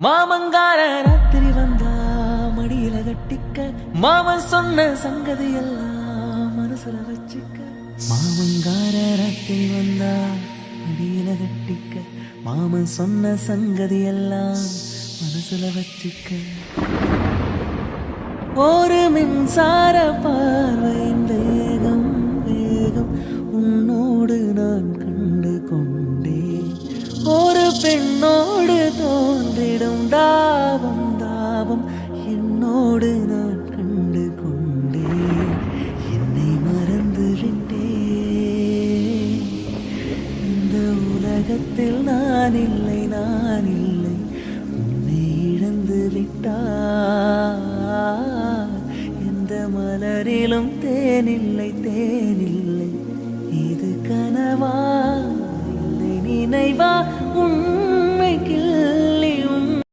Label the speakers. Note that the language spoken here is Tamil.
Speaker 1: மாமங்கார ராத்திரி வந்தா மடியில கட்டிக்க மாமன் சொன்ன சங்கதி எல்லாம் மனசுல வச்சுக்க. மாமங்கார ராத்திரி வந்தா மடியில கட்டிக்க மாமன் சொன்ன சங்கதி எல்லாம் மனசுல வச்சுக்க. ஒரு மின்சார பார்வையின் வேகம் வேகம் உன்னோடு நான் கண்டு கொண்டேன். ஒரு பெண்ணோடு தோன்றிடும் தாபம் தாபம் என்னோடு நான் கண்டு கொண்டேன். என்னை மறந்து விட்டேன். இந்த உலகத்தில் நான் இல்லை நான் இல்லை உன்னை இழந்து விட்டார். எந்த மலரிலும் தேனில்லை தேனில்லை. இது கனவா இல்லை நினைவா